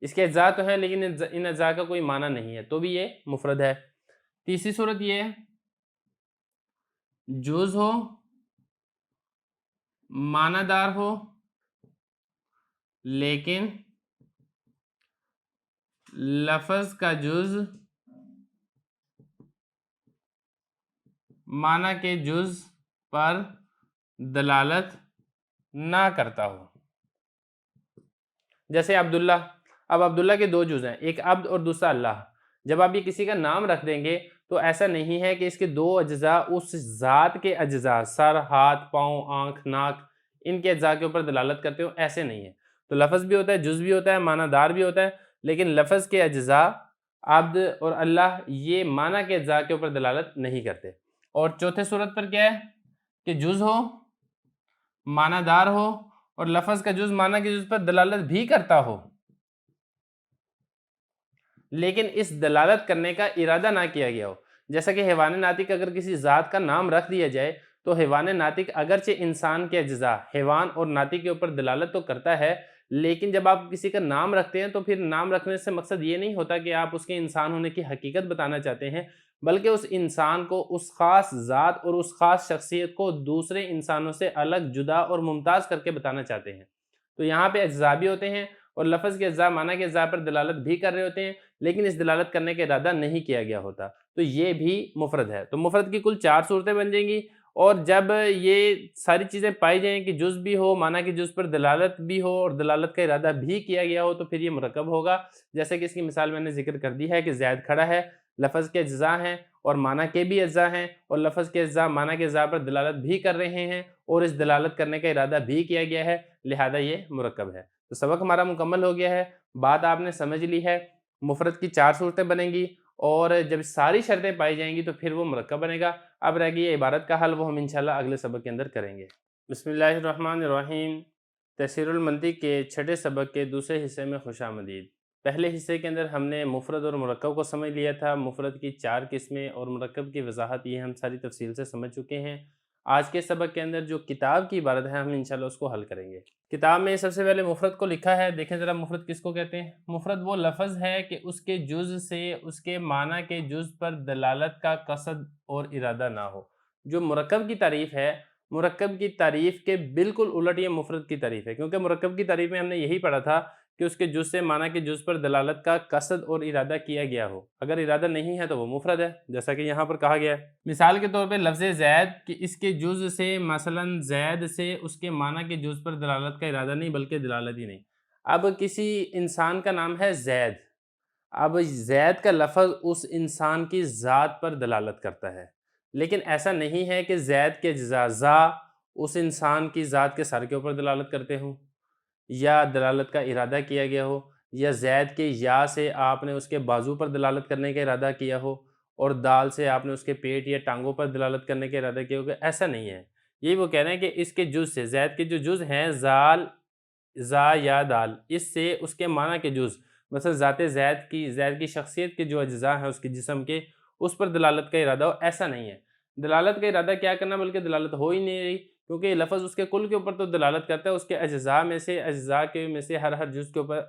اس کے اجزاء تو ہیں لیکن ان اجزاء کا کوئی معنی نہیں ہے تو بھی یہ مفرد ہے. تیسری صورت یہ ہے جز ہو، معنی دار ہو، لیکن لفظ کا جز معنی کے جز پر دلالت نہ کرتا ہو. جیسے عبداللہ. اب عبداللہ کے 2 جز ہیں، ایک عبد اور دوسرا اللہ. جب آپ یہ کسی کا نام رکھ دیں گے تو ایسا نہیں ہے کہ اس کے 2 اجزاء اس ذات کے اجزاء، سر، ہاتھ، پاؤں، آنکھ، ناک، ان کے اجزاء کے اوپر دلالت کرتے ہو، ایسے نہیں ہے. تو لفظ بھی ہوتا ہے، جز بھی ہوتا ہے، معنی دار بھی ہوتا ہے، لیکن لفظ کے اجزاء عبد اور اللہ یہ معنی کے اجزاء کے اوپر دلالت نہیں کرتے. اور چوتھے صورت پر کیا ہے کہ جز ہو، معنی دار ہو اور لفظ کا جز معنی کے جز پر دلالت بھی کرتا ہو، لیکن اس دلالت کرنے کا ارادہ نہ کیا گیا ہو. جیسا کہ حیوان ناطق اگر کسی ذات کا نام رکھ دیا جائے تو حیوان ناطق اگرچہ انسان کے اجزاء حیوان اور ناطق کے اوپر دلالت تو کرتا ہے، لیکن جب آپ کسی کا نام رکھتے ہیں تو پھر نام رکھنے سے مقصد یہ نہیں ہوتا کہ آپ اس کے انسان ہونے کی حقیقت بتانا چاہتے ہیں، بلکہ اس انسان کو، اس خاص ذات اور اس خاص شخصیت کو دوسرے انسانوں سے الگ، جدا اور ممتاز کر کے بتانا چاہتے ہیں. تو یہاں پہ اجزاء بھی ہوتے ہیں اور لفظ کے اجزاء معنی کے اجزاء پر دلالت بھی کر رہے ہوتے ہیں، لیکن اس دلالت کرنے کا ارادہ نہیں کیا گیا ہوتا، تو یہ بھی مفرد ہے. تو مفرد کی کل 4 صورتیں بن جائیں گی. اور جب یہ ساری چیزیں پائی جائیں کہ جز بھی ہو، معنی کے جز پر دلالت بھی ہو اور دلالت کا ارادہ بھی کیا گیا ہو تو پھر یہ مرکب ہوگا. جیسے کہ اس کی مثال میں نے ذکر کر دی ہے کہ زید کھڑا ہے، لفظ کے اجزاء ہیں اور معنی کے بھی اجزاء ہیں اور لفظ کے اجزاء معنی کے اجزاء پر دلالت بھی کر رہے ہیں اور اس دلالت کرنے کا ارادہ بھی کیا گیا ہے، لہذا یہ مرکب ہے. تو سبق ہمارا مکمل ہو گیا ہے. بات آپ نے سمجھ لی ہے. مفرد کی 4 صورتیں بنیں گی اور جب ساری شرطیں پائی جائیں گی تو پھر وہ مرکب بنے گا. اب رہ گئی عبارت کا حل، وہ ہم انشاءاللہ اگلے سبق کے اندر کریں گے. بسم اللہ الرحمن الرحیم. تیسیر المنطق کے 6 سبق کے دوسرے حصے میں خوش آمدید. پہلے حصے کے اندر ہم نے مفرد اور مرکب کو سمجھ لیا تھا. مفرد کی 4 قسمیں اور مرکب کی وضاحت یہ ہم ساری تفصیل سے سمجھ چکے ہیں. آج کے سبق کے اندر جو کتاب کی عبارت ہے ہم انشاءاللہ اس کو حل کریں گے. کتاب میں سب سے پہلے مفرد کو لکھا ہے. دیکھیں ذرا مفرد کس کو کہتے ہیں. مفرد وہ لفظ ہے کہ اس کے جز سے اس کے معنی کے جز پر دلالت کا قصد اور ارادہ نہ ہو. جو مرکب کی تعریف ہے، مرکب کی تعریف کے بالکل الٹ یہ مفرد کی تعریف ہے، کیونکہ مرکب کی تعریف میں ہم نے یہی پڑھا تھا کہ اس کے جز سے معنی کے جز پر دلالت کا قصد اور ارادہ کیا گیا ہو. اگر ارادہ نہیں ہے تو وہ مفرد ہے، جیسا کہ یہاں پر کہا گیا ہے. مثال کے طور پہ لفظ زید کہ اس کے جز سے مثلا زید سے اس کے معنی کے جز پر دلالت کا ارادہ نہیں بلکہ دلالت ہی نہیں. اب کسی انسان کا نام ہے زید، اب زید کا لفظ اس انسان کی ذات پر دلالت کرتا ہے، لیکن ایسا نہیں ہے کہ زید کے اجزاء ذا اس انسان کی ذات کے سر کے اوپر دلالت کرتے ہوں یا دلالت کا ارادہ کیا گیا ہو، یا زید کے یا سے آپ نے اس کے بازو پر دلالت کرنے کا ارادہ کیا ہو اور دال سے آپ نے اس کے پیٹ یا ٹانگوں پر دلالت کرنے کا ارادہ کیا ہوگا، ایسا نہیں ہے۔ یہی وہ کہہ رہے ہیں کہ اس کے جز سے، زید کے جو جز ہیں زال، زا یا دال، اس سے اس کے معنی کے جز، مثلا ذات زید کی شخصیت کے جو اجزاء ہیں اس کے جسم کے، اس پر دلالت کا ارادہ ہو، ایسا نہیں ہے۔ دلالت کا ارادہ کیا کرنا، بلکہ دلالت ہو ہی نہیں رہی، کیونکہ یہ لفظ اس کے کل کے اوپر تو دلالت کرتا ہے، اس کے اجزاء کے میں سے ہر جز کے اوپر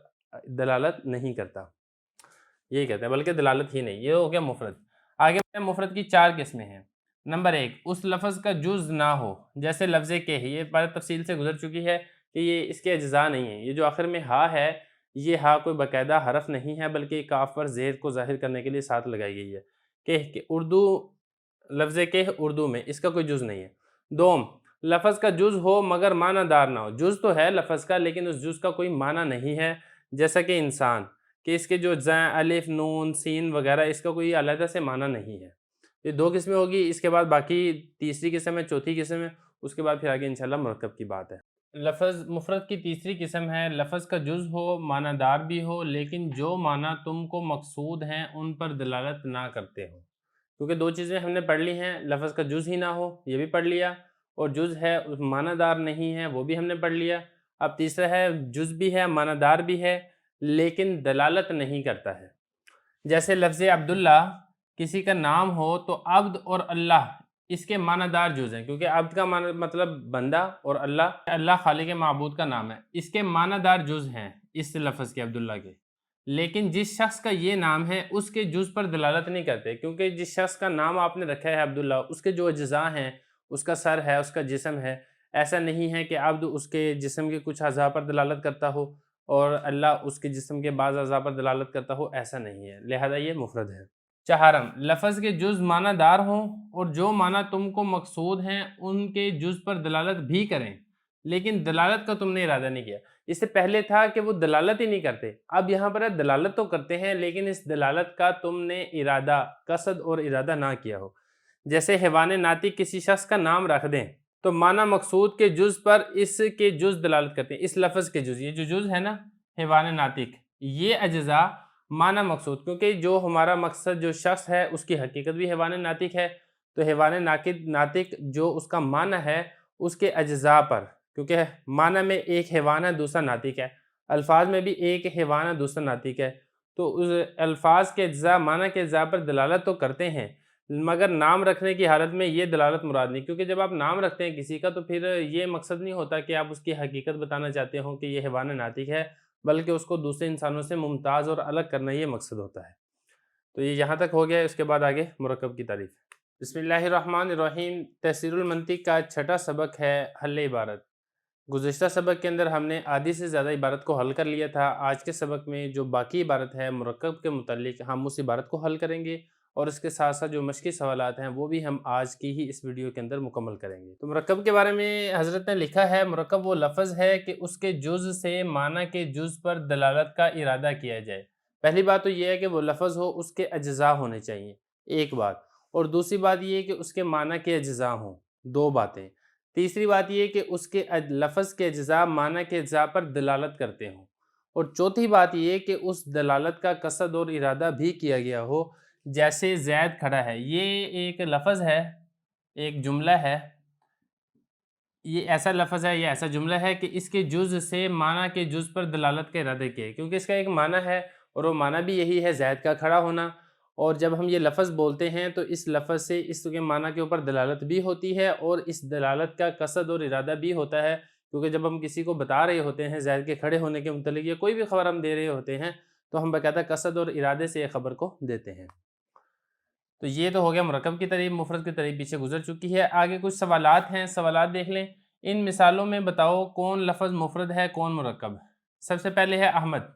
دلالت نہیں کرتا، یہی کہتے ہیں، بلکہ دلالت ہی نہیں۔ یہ ہو گیا مفرد۔ آگے مفرد کی 4 قسمیں ہیں۔ نمبر 1، اس لفظ کا جز نہ ہو، جیسے لفظ کہ، یہ بات تفصیل سے گزر چکی ہے کہ یہ اس کے اجزاء نہیں ہیں۔ یہ جو آخر میں ہا ہے، یہ ہا کوئی باقاعدہ حرف نہیں ہے، بلکہ کاف پر زیر کو ظاہر کرنے کے لیے ساتھ لگائی گئی ہے کہ لفظ کہ اردو میں اس کا کوئی جز نہیں ہے۔ دوم، لفظ کا جز ہو مگر معنی دار نہ ہو، جز تو ہے لفظ کا لیکن اس جز کا کوئی معنی نہیں ہے، جیسا کہ انسان، کہ اس کے جو اجزاء الف، نون، سین وغیرہ، اس کا کوئی علیحدہ سے معنی نہیں ہے۔ یہ 2 قسمیں ہوگی، اس کے بعد باقی تیسری قسم ہے، چوتھی قسم ہے، اس کے بعد پھر آگے انشاءاللہ مرکب کی بات ہے۔ لفظ مفرد کی تیسری قسم ہے، لفظ کا جز ہو، معنی دار بھی ہو، لیکن جو معنی تم کو مقصود ہیں ان پر دلالت نہ کرتے ہو۔ کیونکہ 2 چیزیں ہم نے پڑھ لی ہیں، لفظ کا جز ہی نہ ہو، یہ بھی پڑھ لیا، اور جز ہے معنی دار نہیں ہے، وہ بھی ہم نے پڑھ لیا۔ اب تیسرا ہے جز بھی ہے، معنی دار بھی ہے، لیکن دلالت نہیں کرتا ہے۔ جیسے لفظ عبداللہ کسی کا نام ہو تو عبد اور اللہ اس کے معنی دار جز ہیں، کیونکہ عبد کا معنی مطلب بندہ، اور اللہ خالق معبود کا نام ہے، اس کے معنی دار جز ہیں اس لفظ کے، عبداللہ کے۔ لیکن جس شخص کا یہ نام ہے اس کے جز پر دلالت نہیں کرتے، کیونکہ جس شخص کا نام آپ نے رکھا ہے عبداللہ، اس کے جو اجزاء ہیں، اس کا سر ہے، اس کا جسم ہے، ایسا نہیں ہے کہ عبد اس کے جسم کے کچھ اعضاء پر دلالت کرتا ہو اور اللہ اس کے جسم کے بعض اعضاء پر دلالت کرتا ہو، ایسا نہیں ہے، لہذا یہ مفرد ہے۔ چہارم، لفظ کے جز معنی دار ہوں اور جو معنی تم کو مقصود ہیں ان کے جز پر دلالت بھی کریں، لیکن دلالت کا تم نے ارادہ نہیں کیا۔ اس سے پہلے تھا کہ وہ دلالت ہی نہیں کرتے، اب یہاں پر دلالت تو کرتے ہیں لیکن اس دلالت کا تم نے ارادہ، قصد اور ارادہ نہ کیا ہو۔ جیسے حیوان ناطق کسی شخص کا نام رکھ دیں تو معنی مقصود کے جز پر اس کے جز دلالت کرتے ہیں، اس لفظ کے جز، یہ جو جز ہے نا حیوان ناطق، یہ اجزاء معنی مقصود، کیونکہ جو ہمارا مقصد جو شخص ہے اس کی حقیقت بھی حیوان ناطق ہے، تو حیوان ناطق جو اس کا معنی ہے اس کے اجزاء پر، کیونکہ معنی میں ایک حیوان ہے دوسرا ناطق ہے، الفاظ میں بھی ایک حیوان ہے دوسرا ناطق ہے، تو اس الفاظ کے اجزاء معنی کے اجزاء پر دلالت تو کرتے ہیں، مگر نام رکھنے کی حالت میں یہ دلالت مراد نہیں، کیونکہ جب آپ نام رکھتے ہیں کسی کا تو پھر یہ مقصد نہیں ہوتا کہ آپ اس کی حقیقت بتانا چاہتے ہوں کہ یہ حیوان ناطق ہے، بلکہ اس کو دوسرے انسانوں سے ممتاز اور الگ کرنا یہ مقصد ہوتا ہے۔ تو یہ یہاں تک ہو گیا، اس کے بعد آگے مرکب کی تعریف۔ بسم اللہ الرحمن الرحیم۔ تحصیل المنطق کا 6واں سبق ہے حل عبارت۔ گزشتہ سبق کے اندر ہم نے آدھی سے زیادہ عبارت کو حل کر لیا تھا، آج کے سبق میں جو باقی عبارت ہے مرکب کے متعلق ہم اس عبارت کو حل کریں گے، اور اس کے ساتھ ساتھ جو مشقی سوالات ہیں وہ بھی ہم آج کی ہی اس ویڈیو کے اندر مکمل کریں گے۔ تو مرکب کے بارے میں حضرت نے لکھا ہے، مرکب وہ لفظ ہے کہ اس کے جز سے معنی کے جز پر دلالت کا ارادہ کیا جائے۔ پہلی بات تو یہ ہے کہ وہ لفظ ہو، اس کے اجزاء ہونے چاہیے، ایک بات، اور دوسری بات یہ ہے کہ اس کے معنی کے اجزاء ہوں، 2 باتیں۔ تیسری بات یہ ہے کہ اس کے لفظ کے اجزاء معنی کے اجزاء پر دلالت کرتے ہوں، اور چوتھی بات یہ ہے کہ اس دلالت کا قصد اور ارادہ بھی کیا گیا ہو، جیسے زید کھڑا ہے، یہ ایک لفظ ہے، ایک جملہ ہے، یہ ایسا لفظ ہے، یہ ایسا جملہ ہے کہ اس کے جز سے معنی کے جز پر دلالت کا ارادہ کیا ہے، کیونکہ اس کا ایک معنی ہے اور وہ معنی بھی یہی ہے زید کا کھڑا ہونا، اور جب ہم یہ لفظ بولتے ہیں تو اس لفظ سے اس کے معنی کے اوپر دلالت بھی ہوتی ہے اور اس دلالت کا قصد اور ارادہ بھی ہوتا ہے، کیونکہ جب ہم کسی کو بتا رہے ہوتے ہیں زید کے کھڑے ہونے کے متعلق یا کوئی بھی خبر ہم دے رہے ہوتے ہیں تو ہم باقاعدہ قصد اور ارادے سے یہ خبر کو دیتے ہیں۔ تو یہ تو ہو گیا مرکب کی تعریف، مفرد کی تعریف پیچھے گزر چکی ہے۔ آگے کچھ سوالات ہیں، سوالات دیکھ لیں۔ ان مثالوں میں بتاؤ کون لفظ مفرد ہے کون مرکب ہے۔ سب سے پہلے ہے احمد۔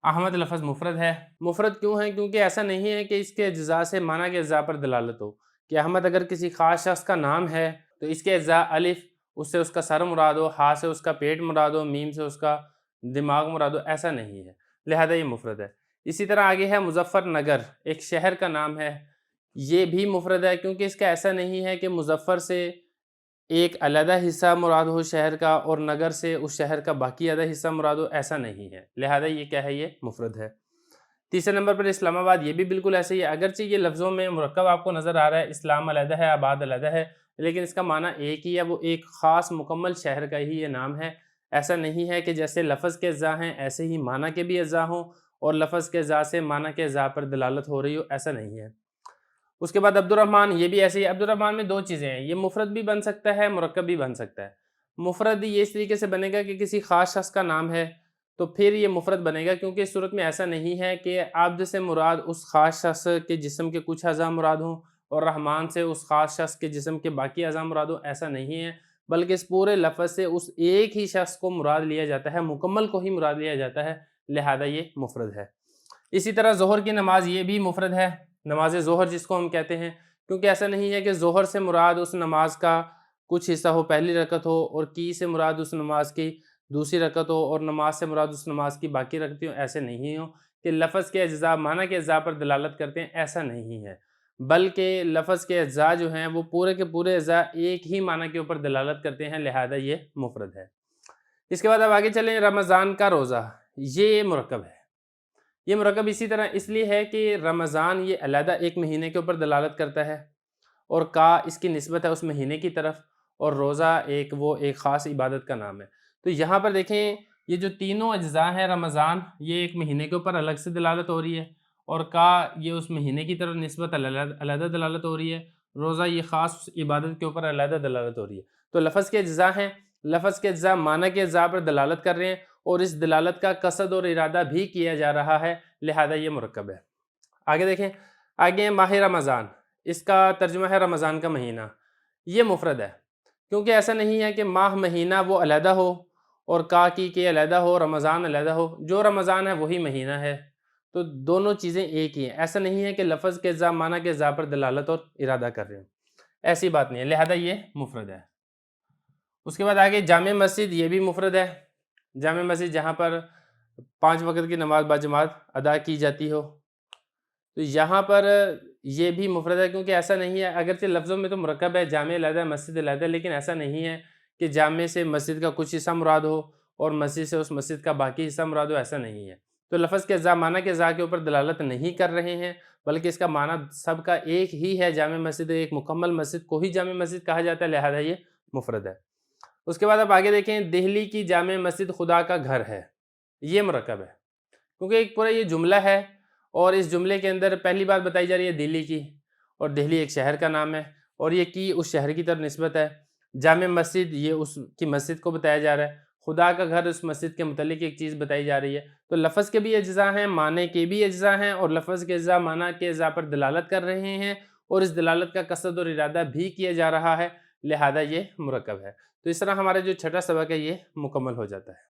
احمد لفظ مفرد ہے۔ مفرد کیوں ہے؟ کیونکہ ایسا نہیں ہے کہ اس کے اجزاء سے معنی کے اجزاء پر دلالت ہو، کہ احمد اگر کسی خاص شخص کا نام ہے تو اس کے اجزاء الف، اس سے اس کا سر مراد ہو، ہا سے اس کا پیٹ مراد ہو، میم سے اس کا دماغ مراد ہو، ایسا نہیں ہے، لہذا یہ مفرد ہے۔ اسی طرح آگے ہے مظفر نگر، ایک شہر کا نام ہے، یہ بھی مفرد ہے کیونکہ اس کا ایسا نہیں ہے کہ مظفر سے ایک علیحدہ حصہ مراد ہو شہر کا اور نگر سے اس شہر کا باقی آدھا حصہ مراد ہو، ایسا نہیں ہے، لہذا یہ کیا ہے، یہ مفرد ہے۔ تیسرے نمبر پر اسلام آباد، یہ بھی بالکل ایسے ہی ہے، اگرچہ یہ لفظوں میں مرکب آپ کو نظر آ رہا ہے، اسلام علیحدہ ہے، آباد علیحدہ ہے، لیکن اس کا معنی ایک ہی ہے، وہ ایک خاص مکمل شہر کا ہی یہ نام ہے۔ ایسا نہیں ہے کہ جیسے لفظ کے اجزاء ہیں ایسے ہی معنی کے بھی اجزاء ہوں اور لفظ کے اجزاء سے معنی کے اجزاء پر دلالت ہو رہی ہو، ایسا نہیں ہے۔ اس کے بعد عبد الرحمن، یہ بھی ایسے ہی، عبد الرحمن میں دو چیزیں ہیں، یہ مفرد بھی بن سکتا ہے، مرکب بھی بن سکتا ہے۔ مفرد یہ اس طریقے سے بنے گا کہ کسی خاص شخص کا نام ہے تو پھر یہ مفرد بنے گا، کیونکہ اس صورت میں ایسا نہیں ہے کہ عبد سے مراد اس خاص شخص کے جسم کے کچھ اعضاء مراد ہوں اور رحمان سے اس خاص شخص کے جسم کے باقی اعضاء مراد ہوں، ایسا نہیں ہے، بلکہ اس پورے لفظ سے اس ایک ہی شخص کو مراد لیا جاتا ہے، مکمل کو ہی مراد لیا جاتا ہے، لہذا یہ مفرد ہے۔ اسی طرح ظہر کی نماز، یہ بھی مفرد ہے، نماز ظہر جس کو ہم کہتے ہیں، کیونکہ ایسا نہیں ہے کہ ظہر سے مراد اس نماز کا کچھ حصہ ہو، پہلی رکعت ہو، اور کی سے مراد اس نماز کی دوسری رکعت ہو، اور نماز سے مراد اس نماز کی باقی رکعتیں ہوں، ایسے نہیں ہوں کہ لفظ کے اجزاء معنی کے اجزاء پر دلالت کرتے ہیں، ایسا نہیں ہے، بلکہ لفظ کے اجزاء جو ہیں وہ پورے کے پورے اجزاء ایک ہی معنی کے اوپر دلالت کرتے ہیں، لہذا یہ مفرد ہے۔ اس کے بعد اب آگے چلیں، رمضان کا روزہ، یہ مرکب ہے۔ یہ مرکب اسی طرح اس لیے ہے کہ رمضان یہ علیحدہ ایک مہینے کے اوپر دلالت کرتا ہے اور کا اس کی نسبت ہے اس مہینے کی طرف، اور روزہ ایک خاص عبادت کا نام ہے۔ تو یہاں پر دیکھیں، یہ جو تینوں اجزاء ہیں، رمضان یہ ایک مہینے کے اوپر الگ سے دلالت ہو رہی ہے، اور کا یہ اس مہینے کی طرف نسبت علیحدہ دلالت ہو رہی ہے، روزہ یہ خاص عبادت کے اوپر علیحدہ دلالت ہو رہی ہے۔ تو لفظ کے اجزاء ہیں، لفظ کے اجزاء معنی کے اجزاء پر دلالت کر رہے ہیں اور اس دلالت کا قصد اور ارادہ بھی کیا جا رہا ہے، لہذا یہ مرکب ہے۔ آگے دیکھیں، آگے ماہ رمضان، اس کا ترجمہ ہے رمضان کا مہینہ، یہ مفرد ہے کیونکہ ایسا نہیں ہے کہ ماہ مہینہ وہ علیحدہ ہو اور کا کی کہ علیحدہ ہو، رمضان علیحدہ ہو، جو رمضان ہے وہی مہینہ ہے، تو دونوں چیزیں ایک ہی ہیں، ایسا نہیں ہے کہ لفظ کے اجزاء معنی کے اجزاء پر دلالت اور ارادہ کر رہے ہیں، ایسی بات نہیں ہے، لہذا یہ مفرد ہے۔ اس کے بعد آگے جامع مسجد، یہ بھی مفرد ہے، جامع مسجد جہاں پر 5 وقت کی نماز باجماعت ادا کی جاتی ہو، تو یہاں پر یہ بھی مفرد ہے کیونکہ ایسا نہیں ہے، اگرچہ لفظوں میں تو مرکب ہے، جامع علیحدہ مسجد علیحدہ، لیکن ایسا نہیں ہے کہ جامع سے مسجد کا کچھ حصہ مراد ہو اور مسجد سے اس مسجد کا باقی حصہ مراد ہو، ایسا نہیں ہے۔ تو لفظ کے اجزاء معنی کے اجزاء کے اوپر دلالت نہیں کر رہے ہیں، بلکہ اس کا معنی سب کا ایک ہی ہے، جامع مسجد، ایک مکمل مسجد کو ہی جامع مسجد کہا جاتا ہے، لہذا یہ مفرد ہے۔ اس کے بعد اب آگے دیکھیں، دہلی کی جامع مسجد خدا کا گھر ہے، یہ مرکب ہے کیونکہ ایک پورا یہ جملہ ہے اور اس جملے کے اندر پہلی بات بتائی جا رہی ہے دہلی کی، اور دہلی ایک شہر کا نام ہے اور یہ کی اس شہر کی طرف نسبت ہے، جامع مسجد یہ اس کی مسجد کو بتایا جا رہا ہے، خدا کا گھر اس مسجد کے متعلق ایک چیز بتائی جا رہی ہے، تو لفظ کے بھی اجزاء ہیں، معنی کے بھی اجزاء ہیں، اور لفظ کے اجزاء معنی کے اجزاء پر دلالت کر رہے ہیں اور اس دلالت کا قصد اور ارادہ بھی کیا جا رہا ہے، لہذا یہ مرکب ہے۔ تو اس طرح ہمارا جو چھٹا سبق ہے یہ مکمل ہو جاتا ہے۔